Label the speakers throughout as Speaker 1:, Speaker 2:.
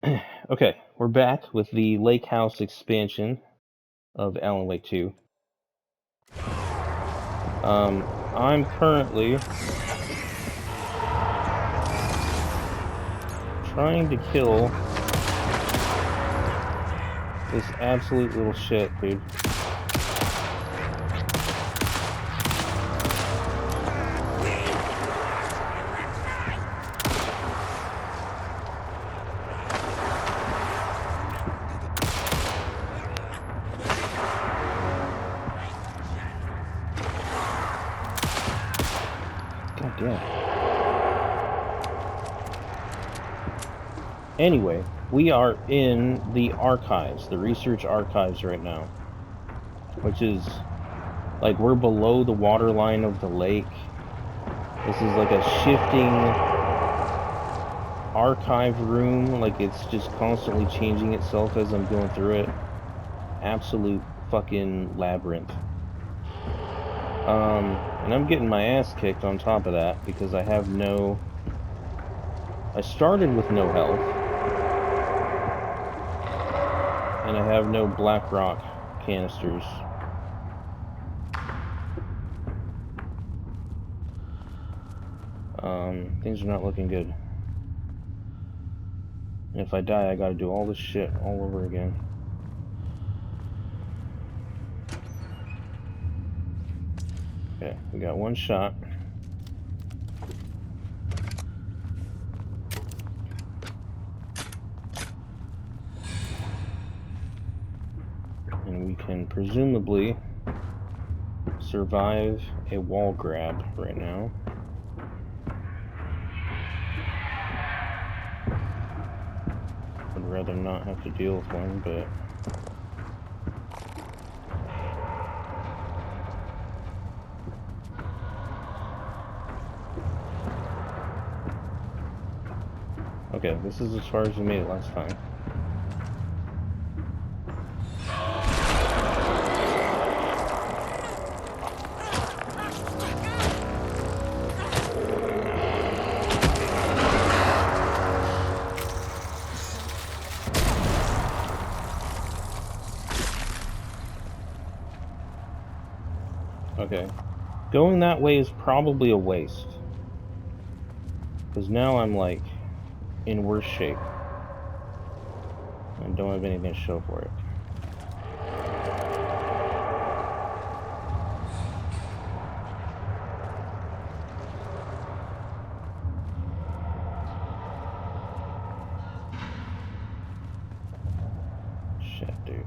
Speaker 1: Okay, we're back with the Lake House expansion of Alan Wake 2. I'm currently trying to kill this absolute little shit, dude. God damn. Anyway, we are in the archives, the research archives right now, which is like we're below the water line of the lake. This is like a shifting archive room, like it's just constantly changing itself as I'm going through it. Absolute fucking labyrinth. And I'm getting my ass kicked on top of that because I started with no health, and I have no black rock canisters. Things are not looking good. And if I die, I gotta do all this shit all over again. Okay, we got one shot. And we can presumably survive a wall grab right now. I'd rather not have to deal with one, but... Okay, this is as far as we made it last time. Okay. Going that way is probably a waste. Because now I'm, like, in worse shape. And don't have anything to show for it. Shit, dude.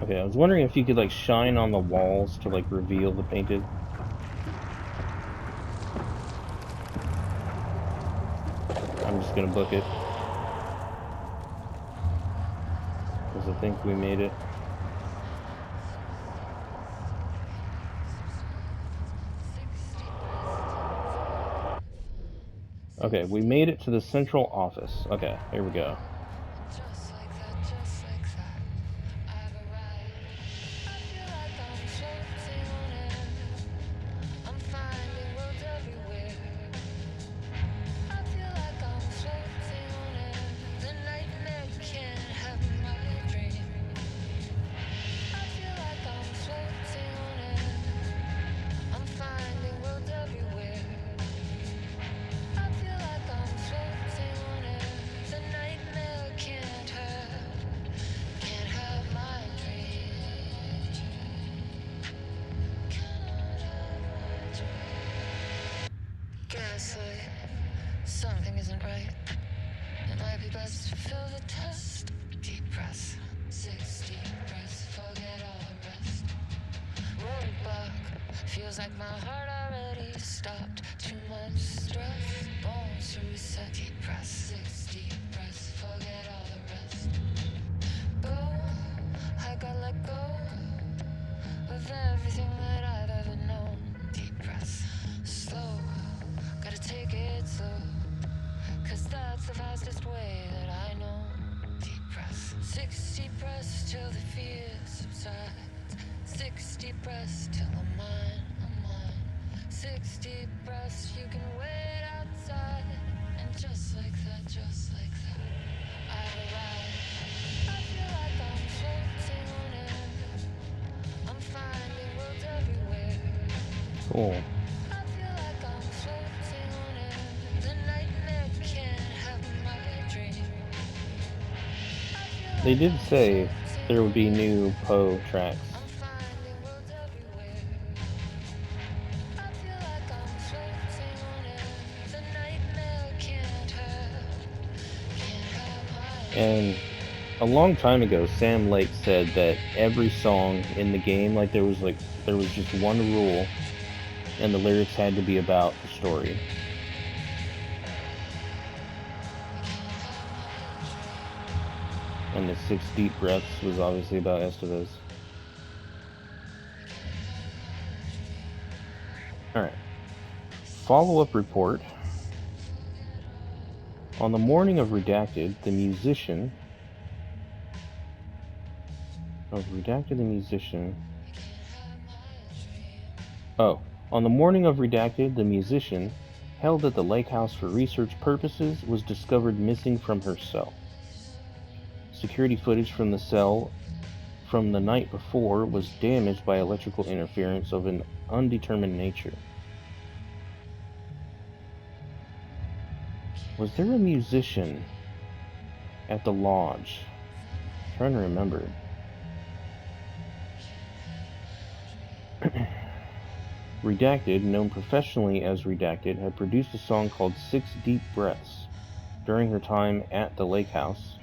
Speaker 1: Okay, I was wondering if you could, like, shine on the walls to, like, reveal the painted. I'm just gonna book it. Because I think we made it. Okay, we made it to the central office. Okay, here we go.
Speaker 2: Gaslight, something isn't right. It might be best to fill the test. Deep breaths, 6 deep breaths, forget all the rest. Roadblock, feels like my heart already stopped. Too much stress, bones to reset. Deep breaths, 6 deep breaths, forget all the rest. Go, I gotta let go. till the fear subsides. 60 breaths till I'm mine, I'm mine. 60 breaths, you can wait outside. And just like that, I've arrived. I feel like I'm floating on air. I'm finding worlds everywhere.
Speaker 1: Cool.
Speaker 2: I feel like I'm floating on air. The nightmare can't have my dream.
Speaker 1: They did say there would be new Poe tracks.
Speaker 2: I'm finding worlds everywhere. I feel like I'm floating on air. The nightmare can't have my
Speaker 1: And a long time ago, Sam Lake said that every song in the game, like there was just one rule, and the lyrics had to be about the story. And the 6 deep breaths was obviously about Estevez. Alright. Follow-up report. On the morning of Redacted, the musician... On the morning of Redacted, the musician, held at the lake house for research purposes, was discovered missing from her cell. Security footage from the cell from the night before was damaged by electrical interference of an undetermined nature. Was there a musician at the lodge? I'm trying to remember. Redacted, known professionally as Redacted, had produced a song called 6 Deep Breaths during her time at the lake house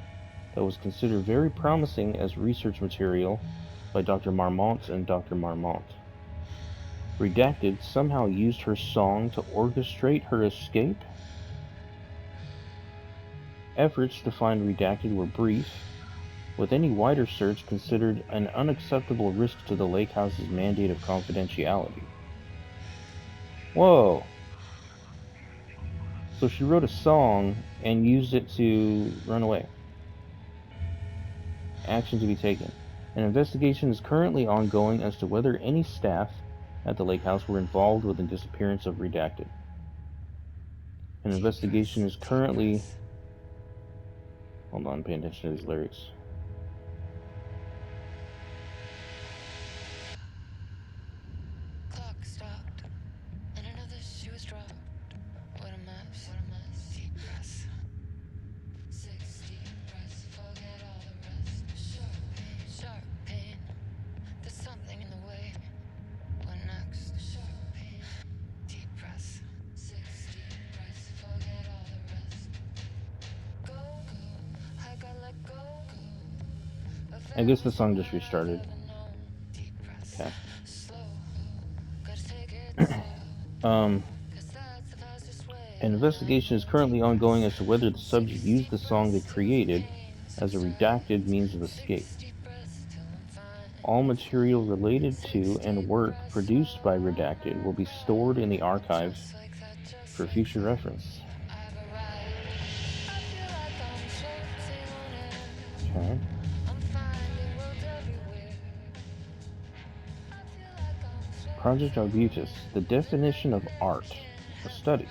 Speaker 1: that was considered very promising as research material by Dr. Marmont and Dr. Marmont. Redacted somehow used her song to orchestrate her escape. Efforts to find Redacted were brief, with any wider search considered an unacceptable risk to the lake house's mandate of confidentiality. Whoa! So she wrote a song and used it to run away. Action to be taken. An investigation is currently ongoing as to whether any staff at the lake house were involved with the disappearance of Redacted. An investigation is currently... Hold on, pay attention to these lyrics.
Speaker 2: clock stopped, and another shoe was dropped. What a mess, deep breaths. 6 deep breaths, forget all the rest. Sharp pain, there's something in the way. What next? Sharp pain, deep breaths. 6 deep breaths, forget all the rest. Go, I gotta let go.
Speaker 1: I guess the song just restarted.
Speaker 2: Deep breaths,
Speaker 1: Okay.
Speaker 2: slow, gotta take it slow. 'Cause that's the fastest way.
Speaker 1: An investigation is currently ongoing as to whether the subject used the song they created as a redacted means of escape. All material related to and work produced by Redacted will be stored in the archives for future reference. Okay. Project Arbutus, the definition of art, a study.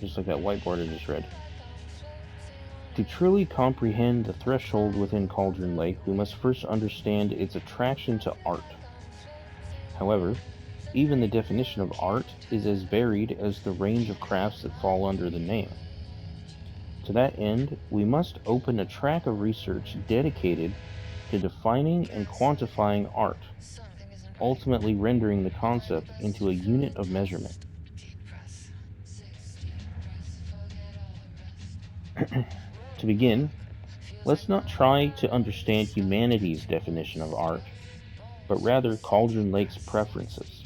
Speaker 1: Just like that whiteboard I just read. To truly comprehend the threshold within Cauldron Lake, we must first understand its attraction to art. However, even the definition of art is as varied as the range of crafts that fall under the name. To that end, we must open a track of research dedicated to defining and quantifying art, ultimately rendering the concept into a unit of measurement. To begin, let's not try to understand humanity's definition of art, but rather Cauldron Lake's preferences.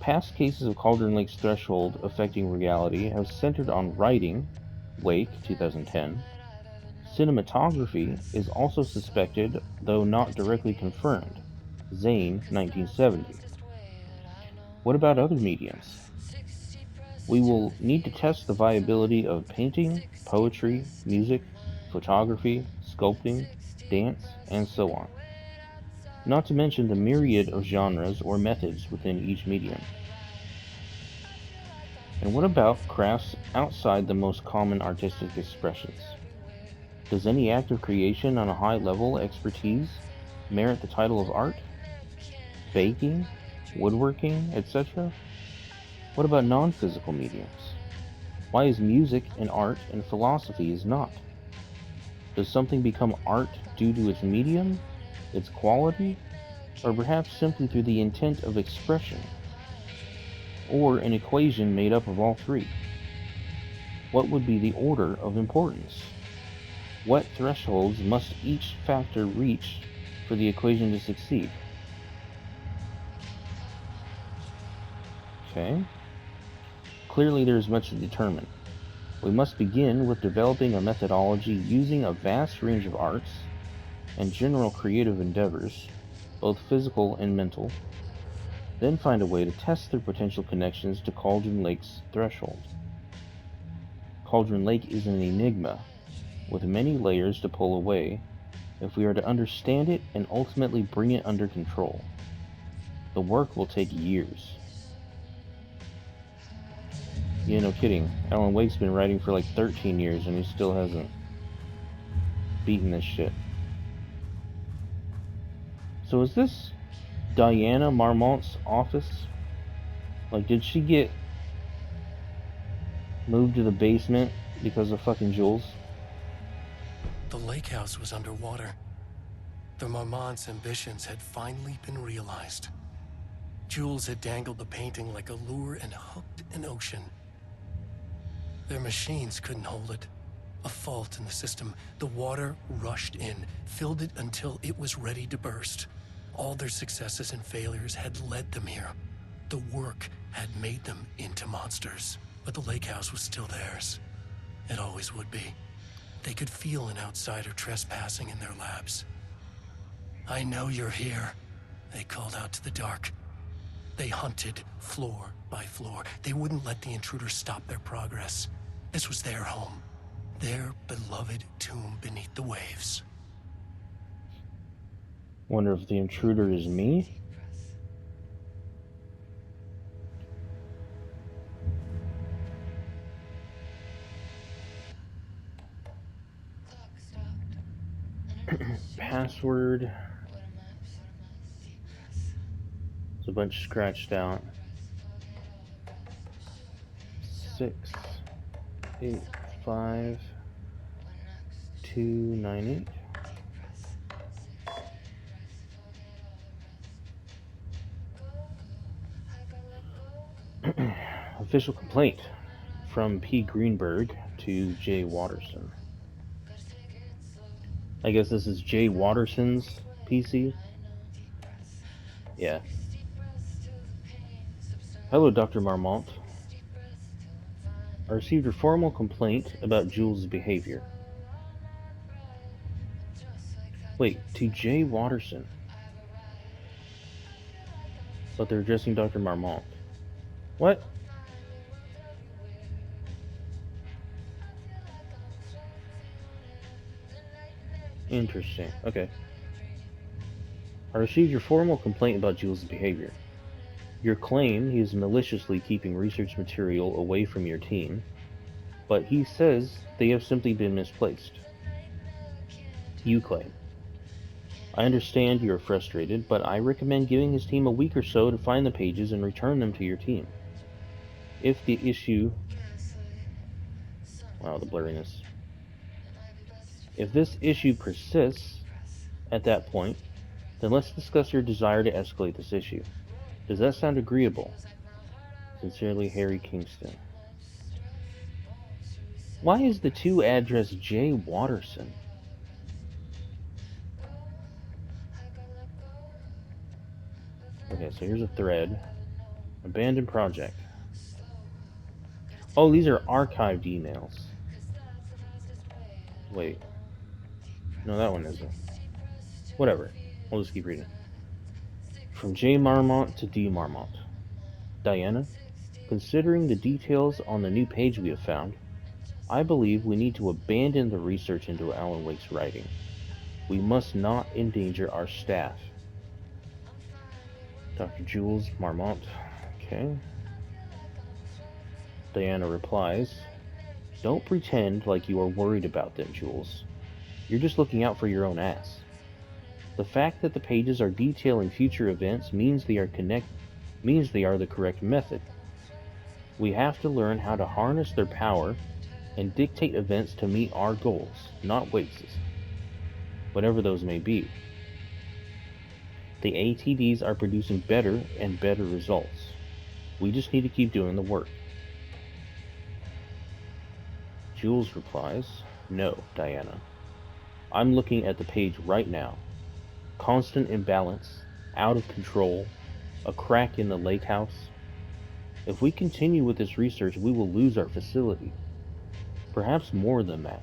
Speaker 1: Past cases of Cauldron Lake's threshold affecting reality have centered on writing, Wake, 2010. Cinematography is also suspected, though not directly confirmed, Zane, 1970. What about other mediums? We will need to test the viability of painting, poetry, music, photography, sculpting, dance, and so on. Not to mention the myriad of genres or methods within each medium. And what about crafts outside the most common artistic expressions? Does any act of creation on a high level expertise merit the title of art? Baking, woodworking, etc.? What about non-physical mediums? Why is music an art and philosophy is not? Does something become art due to its medium, its quality, or perhaps simply through the intent of expression? Or an equation made up of all three? What would be the order of importance? What thresholds must each factor reach for the equation to succeed? Okay. Clearly there is much to determine. We must begin with developing a methodology using a vast range of arts and general creative endeavors, both physical and mental, then find a way to test their potential connections to Cauldron Lake's threshold. Cauldron Lake is an enigma, with many layers to pull away if we are to understand it and ultimately bring it under control. The work will take years. Yeah, no kidding. Alan Wake's been writing for like 13 years and he still hasn't beaten this shit. So is this Diana Marmont's office? Like, did she get moved to the basement because of fucking Jules?
Speaker 3: The lake house was underwater. The Marmont's ambitions had finally been realized. Jules had dangled the painting like a lure and hooked an ocean. Their machines couldn't hold it. A fault in the system. The water rushed in, filled it until it was ready to burst. All their successes and failures had led them here. The work had made them into monsters. But the lake house was still theirs. It always would be. They could feel an outsider trespassing in their labs. "I know you're here," they called out to the dark. They hunted floor by floor. They wouldn't let the intruders stop their progress. This was their home, their beloved tomb beneath the waves.
Speaker 1: Wonder if the intruder is me? Password. It's a bunch scratched out. 6, 8, 5, 2, 9, 8. Official complaint from P. Greenberg to J. Watterson. I guess this is J. Watterson's PC? Yeah. Hello, Dr. Marmont. I received a formal complaint about Jules' behavior. Wait, to J. Watterson. But they're addressing Dr. Marmont. What? Interesting. Okay. I received your formal complaint about Jules' behavior. Your claim he is maliciously keeping research material away from your team, but he says they have simply been misplaced. You claim. I understand you are frustrated, but I recommend giving his team a week or so to find the pages and return them to your team. If the issue... Wow, the blurriness. If this issue persists at that point, then let's discuss your desire to escalate this issue. Does that sound agreeable? Sincerely, Harry Kingston. Why is the 2 address J. Watterson? Okay, so here's a thread. Abandoned project. Oh, these are archived emails. Wait. No, that one isn't. Whatever. We'll just keep reading. From J. Marmont to D. Marmont. Diana, considering the details on the new page we have found, I believe we need to abandon the research into Alan Wake's writing. We must not endanger our staff. Dr. Jules Marmont. Okay. Diana replies, "Don't pretend like you are worried about them, Jules. You're just looking out for your own ass. The fact that the pages are detailing future events means they are the correct method. We have to learn how to harness their power and dictate events to meet our goals, not Waits', whatever those may be. The ATDs are producing better and better results. We just need to keep doing the work." Jules replies, "No, Diana. I'm looking at the page right now. Constant imbalance, out of control, a crack in the lake house. If we continue with this research, we will lose our facility. Perhaps more than that.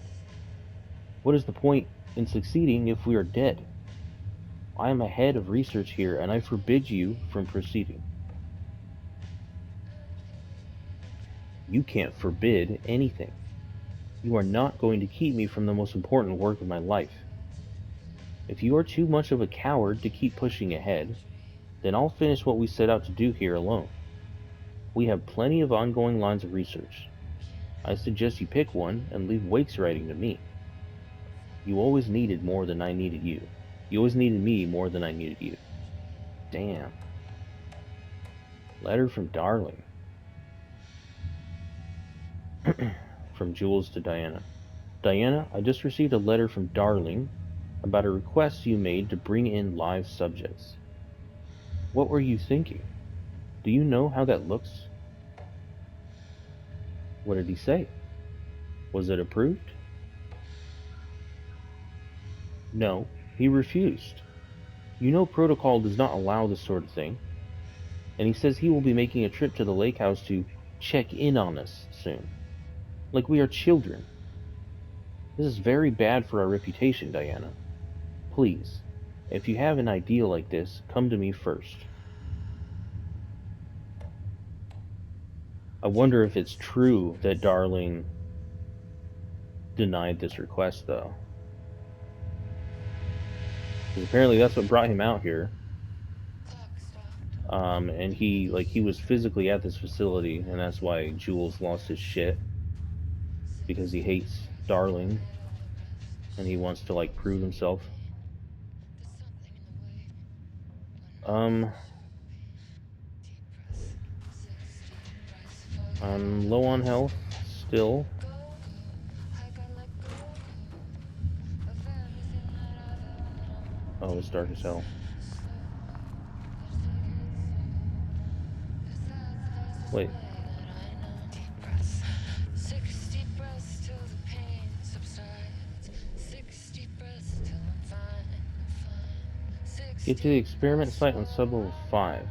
Speaker 1: What is the point in succeeding if we are dead? I am a head of research here, and I forbid you from proceeding." "You can't forbid anything. You are not going to keep me from the most important work of my life. If you are too much of a coward to keep pushing ahead, then I'll finish what we set out to do here alone. We have plenty of ongoing lines of research. I suggest you pick one and leave Waits writing to me. You always needed more than I needed you. You always needed me more than I needed you." Damn. Letter from Darling. From Jules to Diana. "Diana, I just received a letter from Darling about a request you made to bring in live subjects. What were you thinking? Do you know how that looks?" "What did he say? Was it approved?" "No, he refused. You know protocol does not allow this sort of thing. And he says he will be making a trip to the lake house to check in on us soon. Like we are children. This is very bad for our reputation, Diana. Please, if you have an idea like this, come to me first." I wonder if it's true that Darling denied this request, though. Because apparently that's what brought him out here. And he was physically at this facility, and that's why Jules lost his shit. Because he hates Darling, and he wants to, prove himself. I'm low on health, still. Oh, it's dark as hell. Wait. Get to the experiment site on sublevel 5.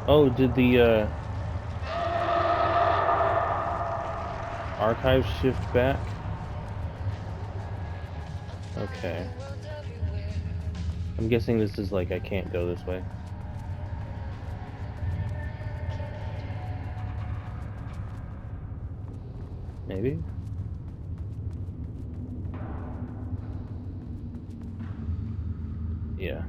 Speaker 1: Oh, did the archive shift back? Okay. I'm guessing this is I can't go this way. Maybe? Yeah.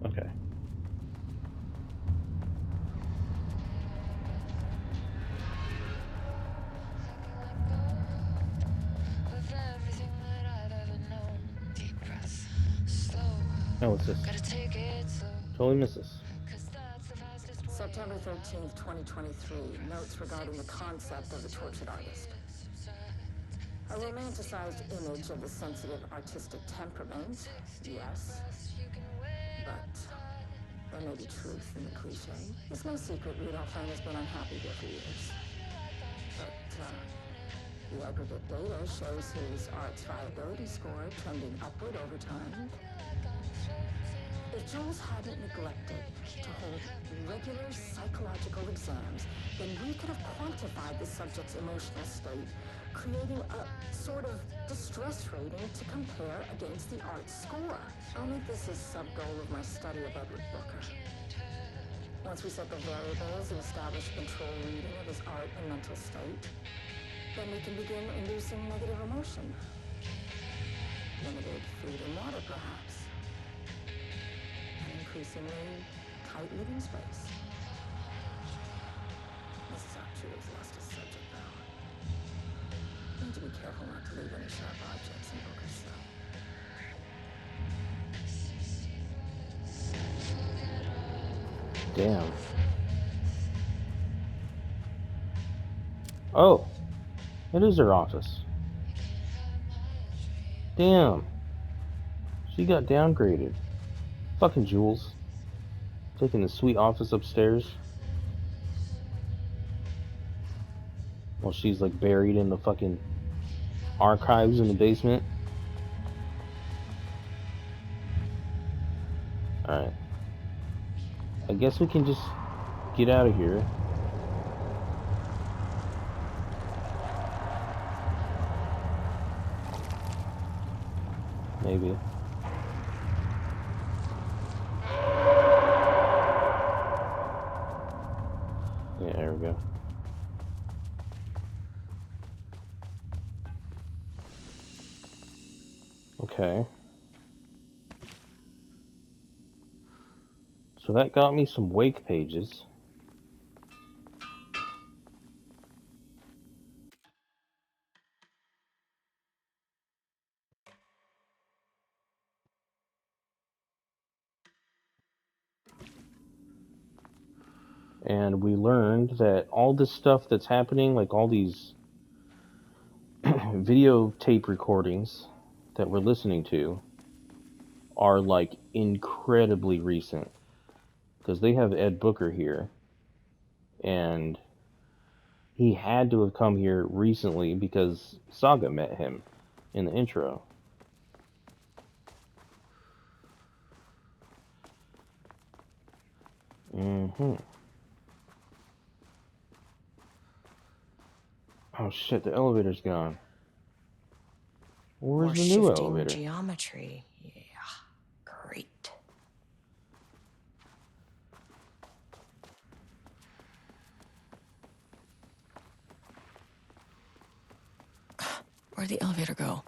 Speaker 1: Okay. Oh, what's this? Totally missed this.
Speaker 4: September 13th, 2023. Notes regarding the concept of the tortured artist. A romanticized image of the sensitive artistic temperament, yes. But there may be truth in the cliche. It's no secret Rudolph Lane has been unhappy here for years. But the aggregate data shows his art's viability score trending upward over time. Jules hadn't neglected to hold regular psychological exams, then we could have quantified the subject's emotional state, creating a sort of distress rating to compare against the art score. I'll make this a sub-goal of my study of Edward Booker. Once we set the variables and establish control reading of his art and mental state, then we can begin inducing negative emotion. Limited food and water, perhaps. An increasingly tight living space. This is how Jules lost his subject power. Need to be careful not to leave any sharp objects in Booker's cell.
Speaker 1: Damn. Oh, it is her office. Damn. She got downgraded. Fucking Jules. Taking the sweet office upstairs. While she's like buried in the fucking archives in the basement. Alright. I guess we can just get out of here. Maybe. Yeah, there we go. Okay. So that got me some wake pages. And we learned that all this stuff that's happening, like all these videotape recordings that we're listening to, are like incredibly recent. Because they have Ed Booker here. And he had to have come here recently because Saga met him in the intro. Oh shit, the elevator's gone. Where's
Speaker 5: More
Speaker 1: the new
Speaker 5: shifting
Speaker 1: elevator?
Speaker 5: geometry. Yeah, great. Where'd the elevator go?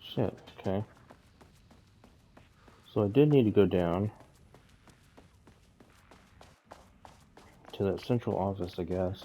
Speaker 1: Shit, okay. So I did need to go down to that central office, I guess.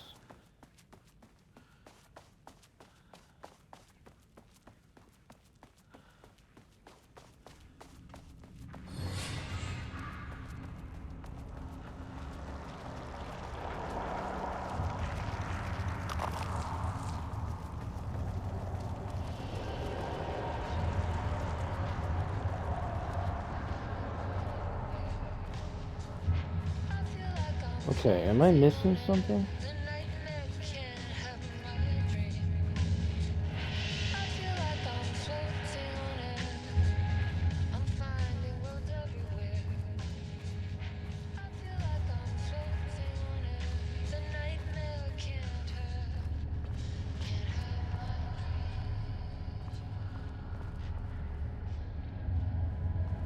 Speaker 1: Okay, am I missing something?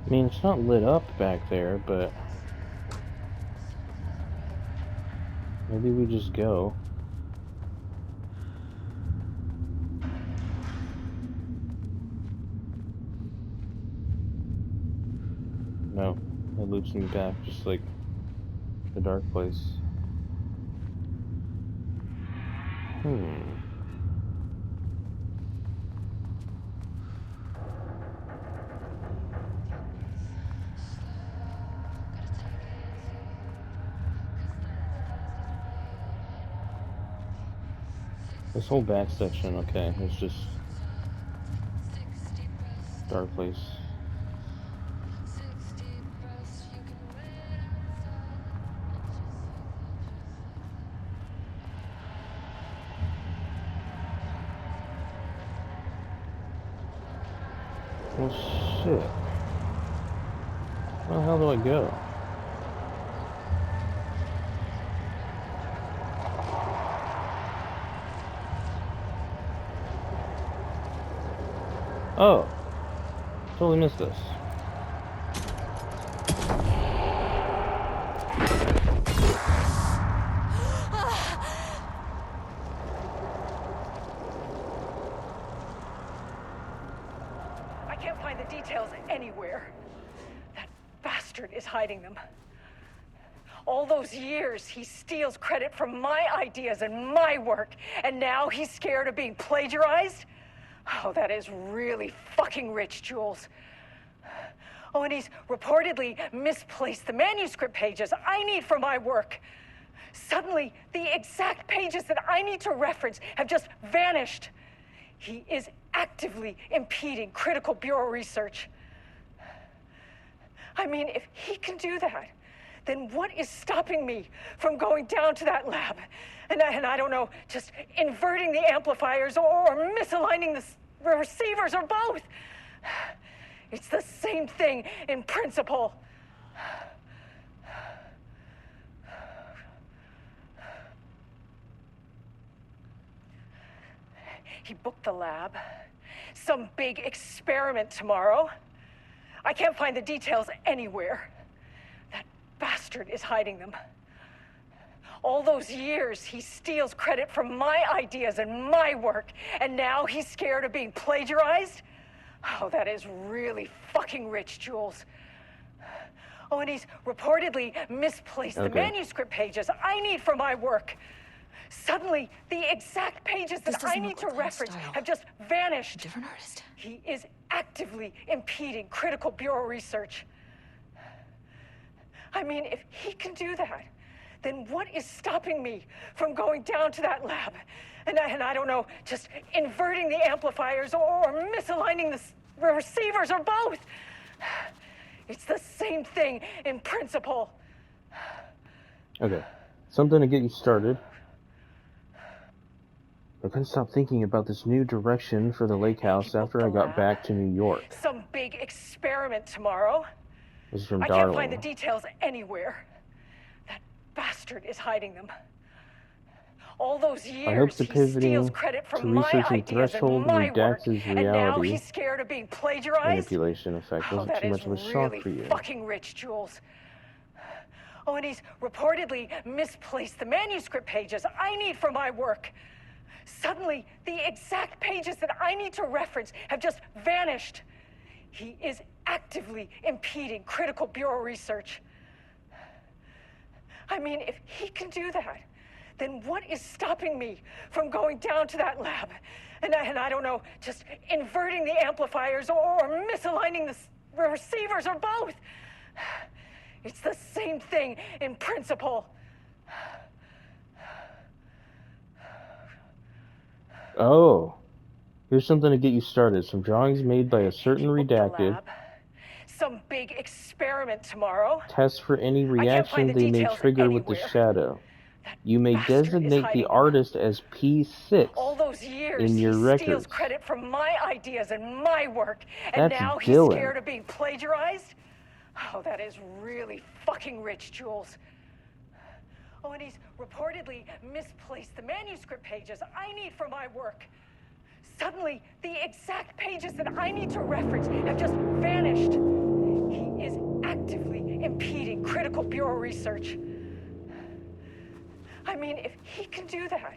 Speaker 1: I mean, it's not lit up back there, but maybe we just go. No, it loops me back, just like the dark place. This whole back section, okay, it's just dark place. Well, shit. Where the hell do I go? Oh, totally missed this.
Speaker 6: I can't find the details anywhere. That bastard is hiding them. All those years, he steals credit from my ideas and my work, and now he's scared of being plagiarized? Oh, that is really fucking rich, Jules. Oh, and he's reportedly misplaced the manuscript pages I need for my work. Suddenly, the exact pages that I need to reference have just vanished. He is actively impeding critical bureau research. I mean, if he can do that, then what is stopping me from going down to that lab? And I don't know, just inverting the amplifiers or misaligning the receivers or both. It's the same thing in principle. He booked the lab. Some big experiment tomorrow. I can't find the details anywhere. That bastard is hiding them. All those years, he steals credit from my ideas and my work, and now he's scared of being plagiarized? Oh, that is really fucking rich, Jules. Oh, and he's reportedly misplaced the manuscript pages I need for my work. Suddenly, the exact pages that I need to reference have just vanished.
Speaker 5: Different artist.
Speaker 6: He is actively impeding critical bureau research. I mean, if he can do that, then what is stopping me from going down to that lab? And I don't know, just inverting the amplifiers or misaligning the receivers or both. It's the same thing in principle.
Speaker 1: Okay, something to get you started. I couldn't stop thinking about this new direction for the lake house after I got back to New York.
Speaker 6: Some big experiment tomorrow.
Speaker 1: This is from
Speaker 6: I
Speaker 1: Darling.
Speaker 6: can't find the details anywhere. That bastard is hiding them. All those years,
Speaker 1: I hope the
Speaker 6: he
Speaker 1: pivoting
Speaker 6: steals credit from
Speaker 1: to
Speaker 6: my
Speaker 1: researching
Speaker 6: ideas
Speaker 1: threshold
Speaker 6: and my work,
Speaker 1: redacts his
Speaker 6: and now
Speaker 1: reality
Speaker 6: he's scared of being plagiarized.
Speaker 1: manipulation effect
Speaker 6: Oh,
Speaker 1: wasn't
Speaker 6: that
Speaker 1: too
Speaker 6: is
Speaker 1: much of a shock
Speaker 6: really
Speaker 1: for you.
Speaker 6: fucking rich, Jules. Oh, and he's reportedly misplaced the manuscript pages I need for my work. Suddenly, the exact pages that I need to reference have just vanished. He is actively impeding critical bureau research. I mean, if he can do that, then what is stopping me from going down to that lab? And I don't know, just inverting the amplifiers or misaligning the receivers or both. It's the same thing in principle.
Speaker 1: Oh, here's something to get you started. Some drawings made by a certain redacted.
Speaker 6: Some big experiment tomorrow.
Speaker 1: Test for any
Speaker 6: find
Speaker 1: reaction
Speaker 6: the
Speaker 1: they may
Speaker 6: details
Speaker 1: trigger with the
Speaker 6: anywhere.
Speaker 1: shadow.
Speaker 6: That
Speaker 1: You may
Speaker 6: bastard is
Speaker 1: designate
Speaker 6: hiding
Speaker 1: the
Speaker 6: them.
Speaker 1: artist as P6
Speaker 6: All those years,
Speaker 1: in your
Speaker 6: he
Speaker 1: records.
Speaker 6: steals credit from my ideas and my work, and
Speaker 1: That's
Speaker 6: now he's
Speaker 1: Dylan.
Speaker 6: scared of being plagiarized? Oh, that is really fucking rich, Jules. Oh, and he's reportedly misplaced the manuscript pages I need for my work. Suddenly, the exact pages that I need to reference have just vanished. He is actively impeding critical bureau research. I mean, if he can do that,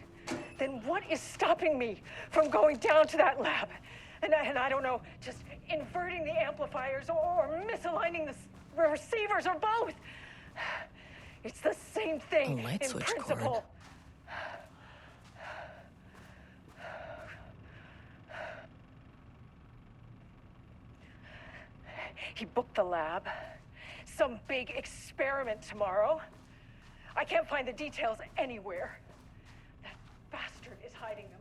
Speaker 6: then what is stopping me from going down to that lab? And I don't know, just inverting the amplifiers or misaligning the receivers or both. It's the same thing
Speaker 5: A light
Speaker 6: in
Speaker 5: switch
Speaker 6: principle.
Speaker 5: cord.
Speaker 6: He booked the lab. Some big experiment tomorrow. I can't find the details anywhere. That bastard is hiding them.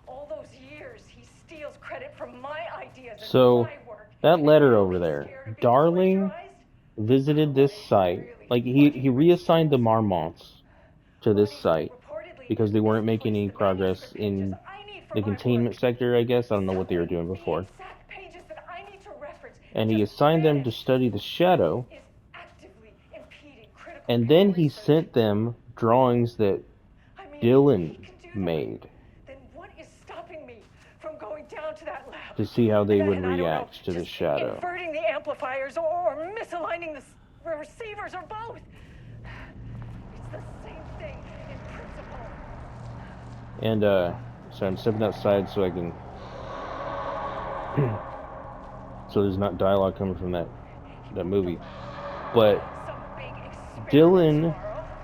Speaker 6: All those years, he steals credit from my ideas and
Speaker 1: So,
Speaker 6: my work.
Speaker 1: that
Speaker 6: and
Speaker 1: letter
Speaker 6: now
Speaker 1: over
Speaker 6: he's
Speaker 1: there,
Speaker 6: scared of being
Speaker 1: Darling
Speaker 6: plagiarized?
Speaker 1: visited this site. Like, he reassigned the Marmonts to this site because they weren't making any progress in the containment sector, I guess. I don't know what they were doing before.
Speaker 6: The exact pages that I need to reference
Speaker 1: and he
Speaker 6: just
Speaker 1: assigned them to
Speaker 6: vanished.
Speaker 1: study the shadow,
Speaker 6: Is actively impeding critical
Speaker 1: and
Speaker 6: bureau
Speaker 1: then he
Speaker 6: research.
Speaker 1: sent them drawings that
Speaker 6: I mean,
Speaker 1: Dylan
Speaker 6: he can do that.
Speaker 1: made
Speaker 6: Then what is stopping me from going down to that lab?
Speaker 1: to see how they would
Speaker 6: And I don't know,
Speaker 1: react to the
Speaker 6: just
Speaker 1: shadow.
Speaker 6: inverting the amplifiers or misaligning the receivers or both. It's the same thing in principle.
Speaker 1: And so I'm stepping outside so I can so there's not dialogue coming from that movie. But
Speaker 6: Some big experiment
Speaker 1: Dylan
Speaker 6: tomorrow.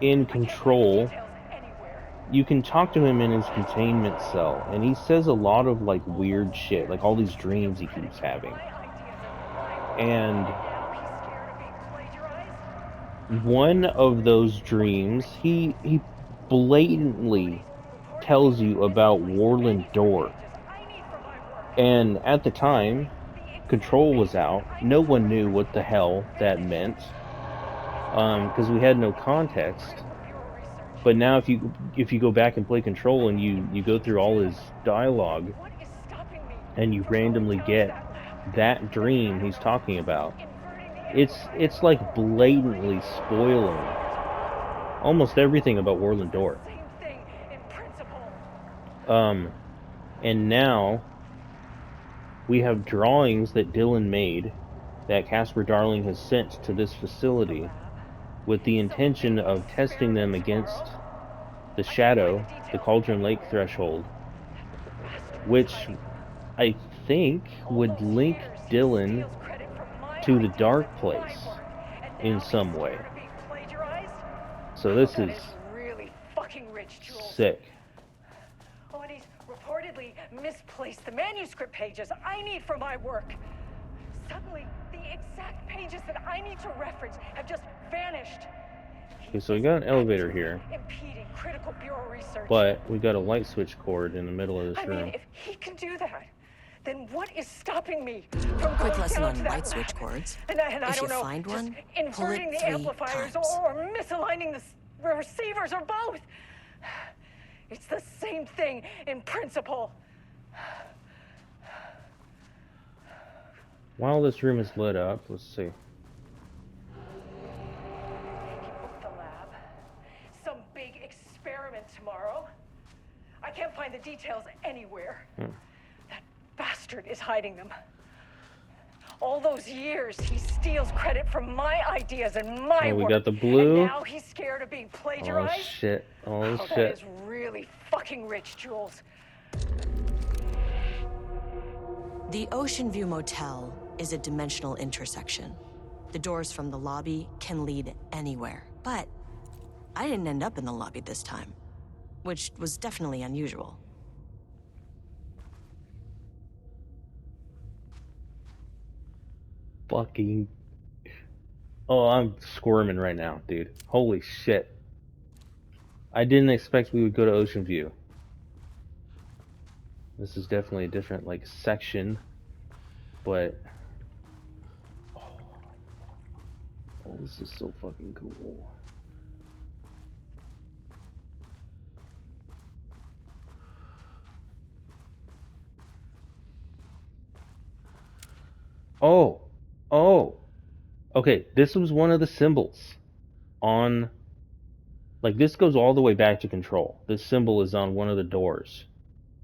Speaker 1: in
Speaker 6: I can't find the
Speaker 1: control,
Speaker 6: details anywhere.
Speaker 1: you can talk to him in his containment cell, and he says a lot of like weird shit, like all these dreams he keeps having. And
Speaker 6: Now he's scared of being plagiarized.
Speaker 1: one of those dreams, he blatantly tells you about Warland Door.
Speaker 6: I need for my work.
Speaker 1: And at the time, Control was out. No one knew what the hell that meant, because we had no context. But now, if you go back and play Control and you go through all his dialogue,
Speaker 6: What is stopping me
Speaker 1: and you
Speaker 6: from going
Speaker 1: randomly
Speaker 6: down to
Speaker 1: get
Speaker 6: that lab?
Speaker 1: that dream he's talking about,
Speaker 6: Inverting the
Speaker 1: it's like blatantly spoiling almost everything about Warland Door.
Speaker 6: same thing in principle.
Speaker 1: And now we have drawings that Dylan made that Casper Darling has sent to this facility with the intention of testing them against the shadow, the Cauldron Lake threshold, which I think would link Dylan to the Dark Place in some way. So this is
Speaker 6: really fucking rich, Jules.
Speaker 1: sick.
Speaker 6: Oh, and he's reportedly misplaced the manuscript pages I need for my work. Suddenly, the exact pages that I need to reference have just vanished.
Speaker 1: Okay, so we got an elevator here,
Speaker 6: Impeding critical bureau research.
Speaker 1: but we got a light switch cord in the middle of this
Speaker 6: I mean,
Speaker 1: room.
Speaker 6: if he can do that, then what is stopping me from
Speaker 5: Quick
Speaker 6: going
Speaker 5: lesson
Speaker 6: down
Speaker 5: on
Speaker 6: to that
Speaker 5: light switch
Speaker 6: lab?
Speaker 5: cords.
Speaker 6: And I
Speaker 5: If
Speaker 6: don't
Speaker 5: you
Speaker 6: know,
Speaker 5: find
Speaker 6: just
Speaker 5: one, pull
Speaker 6: inverting
Speaker 5: it
Speaker 6: the
Speaker 5: 3
Speaker 6: amplifiers
Speaker 5: times.
Speaker 6: or misaligning the receivers or both. It's the same thing in principle.
Speaker 1: While this room is lit up, let's see.
Speaker 6: He booked the lab. Some big experiment tomorrow. I can't find the details anywhere. That bastard is hiding them. All those years, he steals credit for my ideas and my
Speaker 1: Oh, we
Speaker 6: work.
Speaker 1: got the blue.
Speaker 6: And now he's scared of being
Speaker 1: Oh
Speaker 6: plagiarized.
Speaker 1: shit! Oh
Speaker 6: Oh, that
Speaker 1: shit!
Speaker 6: is really fucking rich, Jules.
Speaker 5: The Ocean View Motel is a dimensional intersection. The doors from the lobby can lead anywhere. But I didn't end up in the lobby this time, which was definitely unusual.
Speaker 1: Fucking. Oh, I'm squirming right now, dude. Holy shit! I didn't expect we would go to Ocean View. This is definitely a different like section, but oh, this is so fucking cool. Oh, okay, this was one of the symbols on, like, this goes all the way back to Control. This symbol is on one of the doors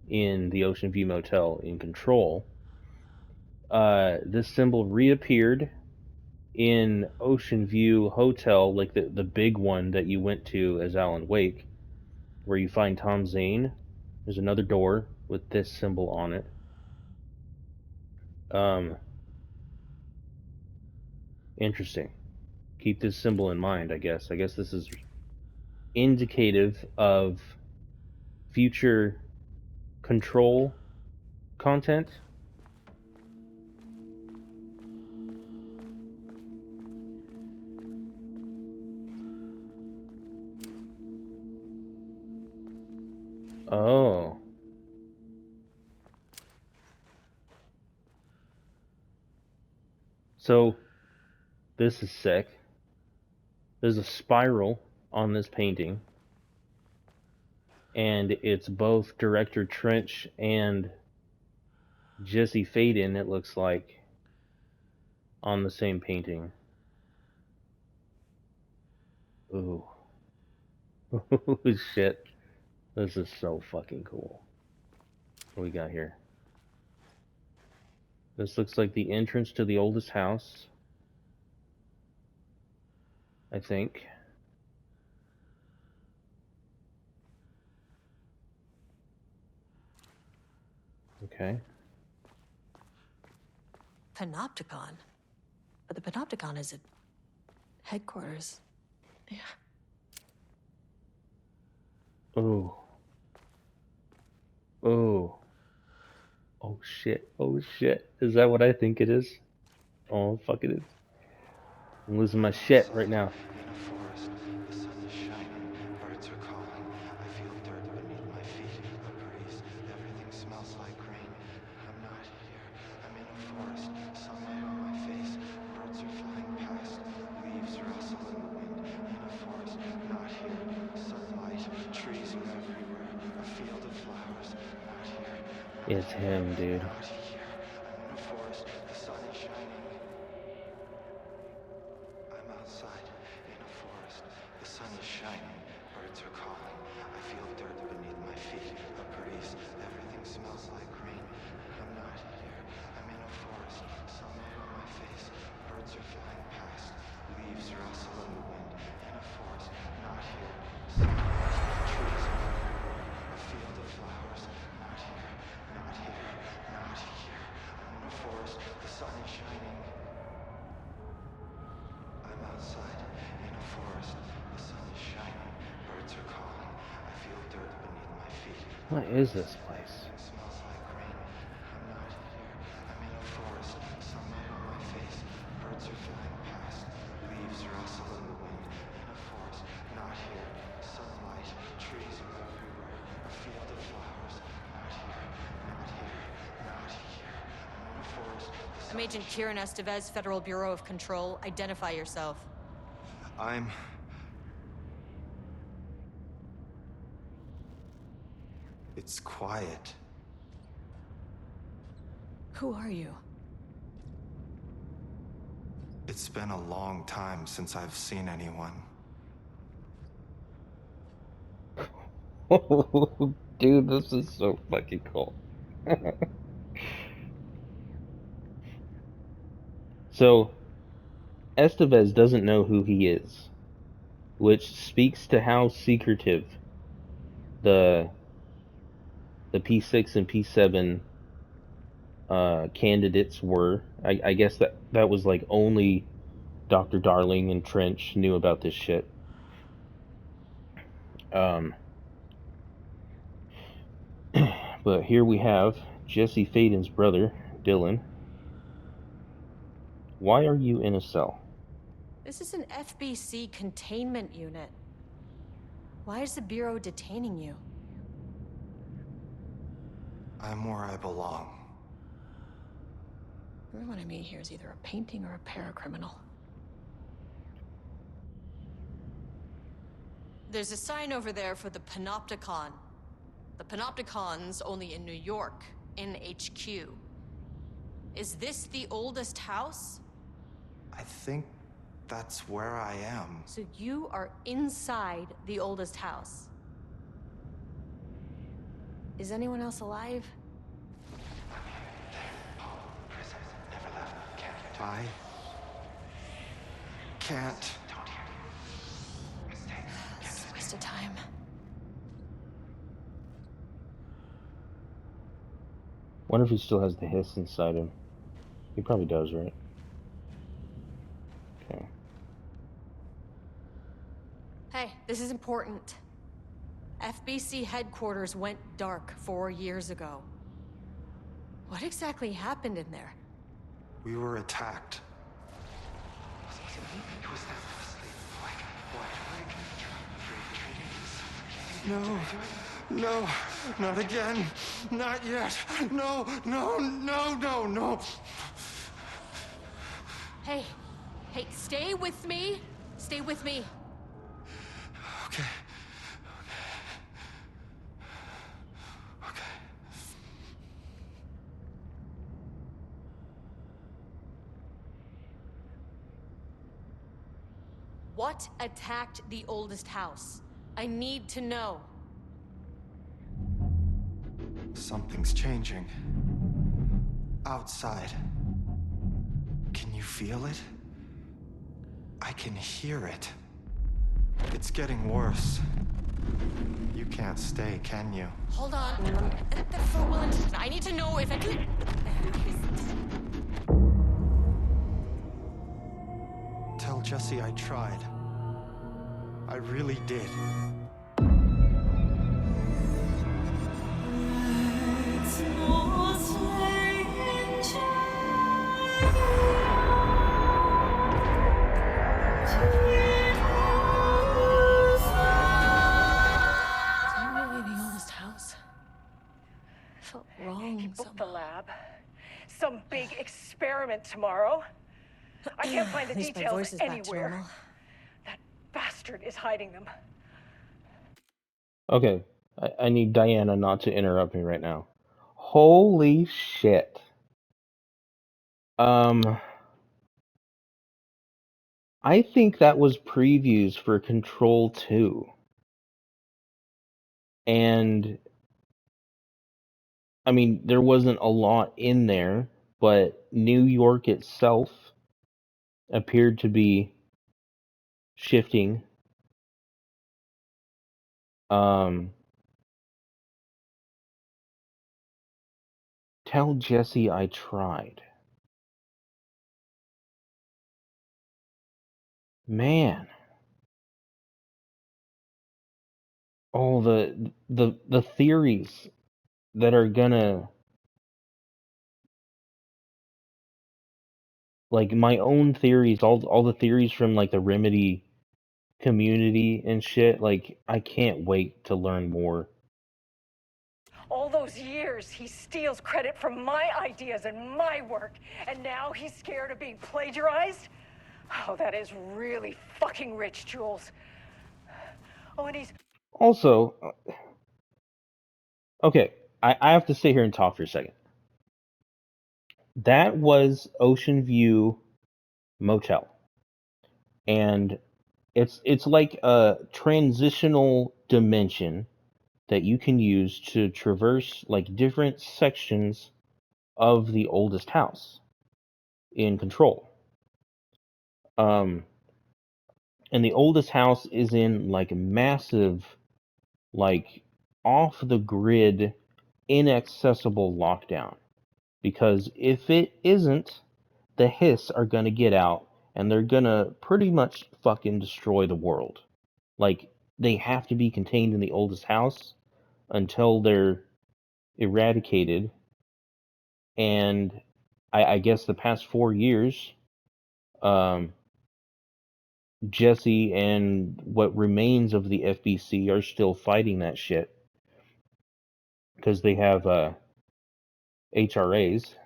Speaker 1: in the Ocean View Motel in Control. This symbol reappeared in Ocean View Hotel, like the big one that you went to as Alan Wake, where you find Tom Zane. There's another door with this symbol on it. Interesting. Keep this symbol in mind, I guess. I guess this is indicative of future Control content. Oh. So, this is sick. There's a spiral on this painting, and it's both Director Trench and Jesse Faden, it looks like, on the same painting. Ooh. Holy shit. This is so fucking cool. What we got here? This looks like the entrance to the oldest house. I think. Okay.
Speaker 5: Panopticon? But the Panopticon is at headquarters. Yeah.
Speaker 1: Ooh. Ooh. Oh shit. Oh shit. Is that what I think it is? Oh fuck it is. I'm losing my shit right now.
Speaker 7: In a forest, the sun is shining, birds are calling. I feel dirt beneath my feet, a breeze. Everything smells like rain. I'm not here. I'm in a forest, sunlight on my face. Birds are flying past, leaves rustle in the wind. In a forest, not here. Sunlight, trees are everywhere. A field of flowers, not here.
Speaker 1: It's him, dude.
Speaker 7: Not here. I'm in a forest, the sun is shining. I'm outside, in a forest. The sun is shining, birds are calling. I feel dirt beneath my feet, a breeze. Everything smells like rain. I'm not here, I'm in a forest. Sunlight on my face, birds are flying past. Leaves rustle in the wind. In a forest, not here. Sunlight, trees are everywhere. A field of flowers, not here, not here, not here. I'm in a forest, the sun is shining. I'm outside, in a forest. The sun is shining. Birds are calling. I feel dirt beneath my feet.
Speaker 1: What is this place?
Speaker 7: Everything smells like rain. I'm not here. I'm in a forest. Sunlight on my face. Birds are flying past. Leaves rustle in the wind. In a forest. Not here. Sunlight. Trees are everywhere. A field of flowers. Not here. Not here. Not here. I'm in a forest.
Speaker 5: I'm Agent Kieran Estevez, Federal Bureau of Control. Identify yourself.
Speaker 7: It's quiet.
Speaker 5: Who are you?
Speaker 7: It's been a long time since I've seen anyone.
Speaker 1: Dude, this is so fucking cool. So, Estevez doesn't know who he is, which speaks to how secretive the P6 and P7 candidates were. I guess that was like only Dr. Darling and Trench knew about this shit. But here we have Jesse Faden's brother, Dylan. Why are you in a cell?
Speaker 5: This is an FBC containment unit. Why is the Bureau detaining you?
Speaker 7: I'm where I belong.
Speaker 5: Everyone I meet here is either a painting or a paracriminal. There's a sign over there for the Panopticon. The Panopticon's only in New York, in HQ. Is this the oldest house?
Speaker 7: I think that's where I am.
Speaker 5: So you are inside the oldest house. Is anyone else alive?
Speaker 7: I can't.
Speaker 5: It's a waste of time.
Speaker 1: Wonder if he still has the hiss inside him. He probably does, right? Okay.
Speaker 5: Hey, this is important. FBC headquarters went dark 4 years ago. What exactly happened in there?
Speaker 7: We were attacked. No, no, not again. Not yet. No, no, no, no, no.
Speaker 5: Hey, stay with me. Stay with me.
Speaker 7: Okay. Okay.
Speaker 5: What attacked the oldest house? I need to know.
Speaker 7: Something's changing. Outside. Can you feel it? I can hear it. It's getting worse. You can't stay, can you?
Speaker 5: Hold on. For Wellington, I need to know if it.
Speaker 7: Tell Jesse I tried. I really did.
Speaker 5: Is that really the oldest house? Felt wrong.
Speaker 6: He booked the
Speaker 5: somehow.
Speaker 6: lab. Some big experiment tomorrow. I can't find the
Speaker 5: At least my
Speaker 6: details
Speaker 5: voice is back to
Speaker 6: anywhere.
Speaker 5: normal.
Speaker 6: That bastard is hiding them.
Speaker 1: Okay, I need Diana not to interrupt me right now. Holy shit. I think that was previews for Control 2. And I mean, there wasn't a lot in there, but New York itself appeared to be shifting. Tell Jesse I tried. Man. All the theories that are gonna, like, my own theories, all the theories from like the Remedy community and shit, like, I can't wait to learn more.
Speaker 6: All those years, he steals credit from my ideas and my work, and now he's scared of being plagiarized? Oh, that is really fucking rich, Jules. Oh, and he's...
Speaker 1: Also, okay, I have to sit here and talk for a second. That was Ocean View Motel. And it's like a transitional dimension that you can use to traverse like different sections of the oldest house in Control. And the oldest house is in like massive, like off the grid, inaccessible lockdown. Because if it isn't, the Hiss are gonna get out and they're gonna pretty much fucking destroy the world. Like, they have to be contained in the oldest house until they're eradicated. And I guess the past 4 years, Jesse and what remains of the FBC are still fighting that shit. Because they have HRAs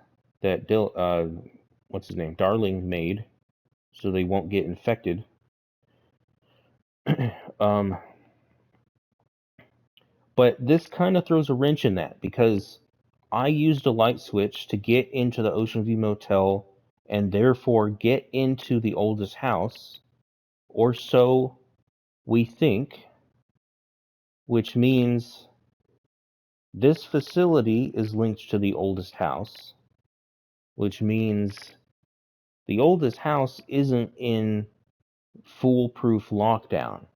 Speaker 1: that what's his name, Darling made, so they won't get infected. But this kind of throws a wrench in that, because I used a light switch to get into the Ocean View Motel and therefore get into the oldest house, or so we think, which means this facility is linked to the oldest house, which means the oldest house isn't in foolproof lockdown.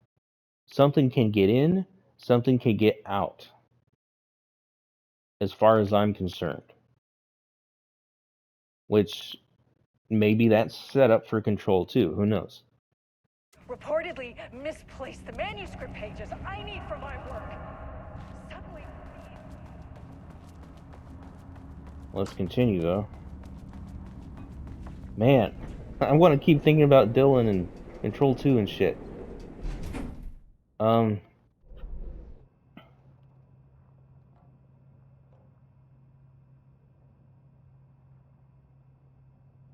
Speaker 1: Something can get in, something can get out, as far as I'm concerned. Which, maybe that's set up for Control 2, who knows?
Speaker 6: reportedly misplaced the manuscript pages I need for my work. Suddenly...
Speaker 1: Let's continue, though. Man, I want to keep thinking about Dylan and Control 2 and shit.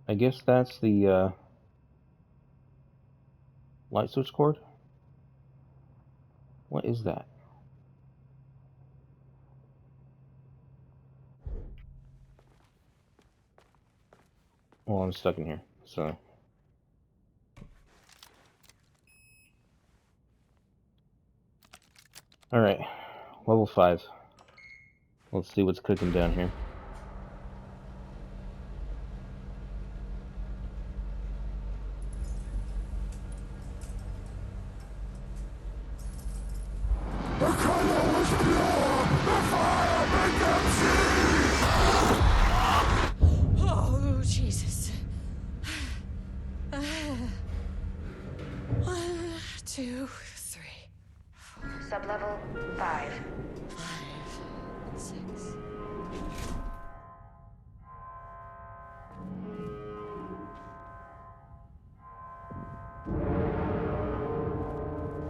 Speaker 1: I guess that's the light switch cord? What is that? Well, I'm stuck in here, so... Alright, level 5. Let's see what's cooking down here.
Speaker 5: Oh, Jesus. 1, 2, 3,
Speaker 2: Sublevel 5.
Speaker 5: 5, 6.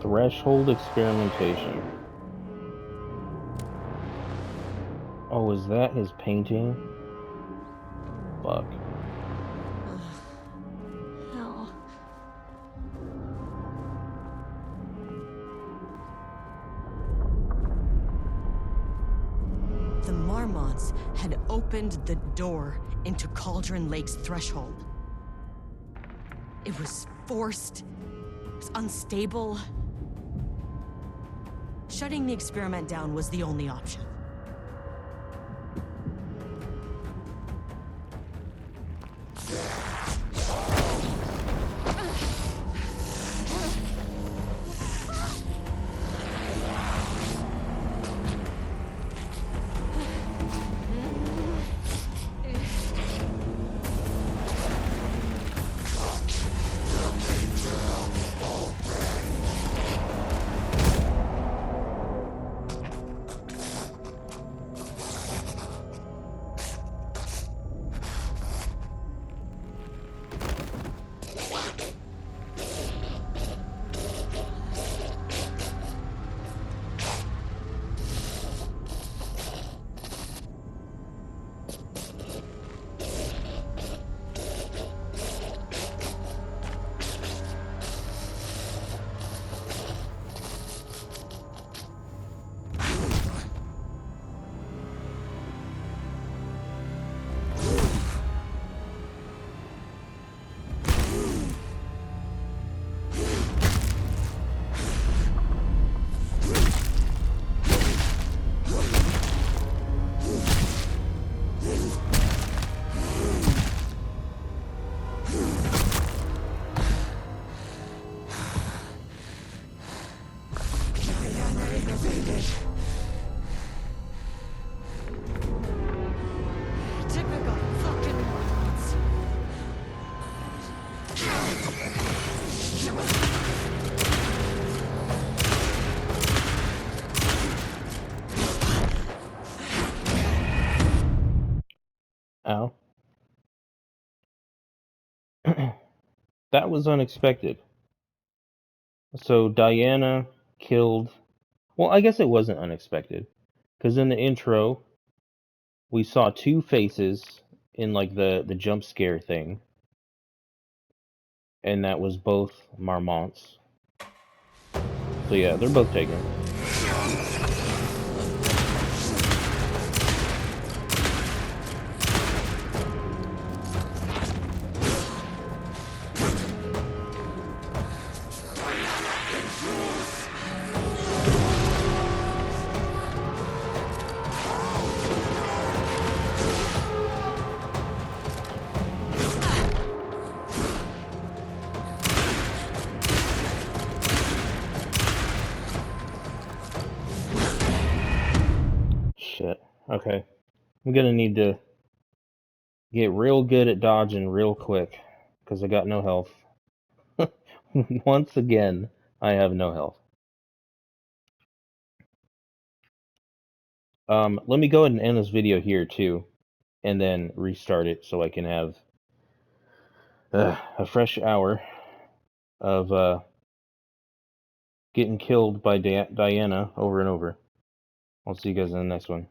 Speaker 1: Threshold experimentation. Oh, is that his painting? Fuck.
Speaker 5: Hell. The Marmonts had opened the door into Cauldron Lake's threshold. It was forced, it was unstable. Shutting the experiment down was the only option. Typical fucking Marmonts.
Speaker 1: Ow. That was unexpected. So Diana killed... Well, I guess it wasn't unexpected. Because in the intro, we saw two faces in like the jump scare thing. And that was both Marmonts. So yeah, they're both taken. Shit. Okay. I'm gonna need to get real good at dodging real quick. Because I got no health. Once again, I have no health. Let me go ahead and end this video here too. And then restart it so I can have a fresh hour of getting killed by Diana over and over. I'll see you guys in the next one.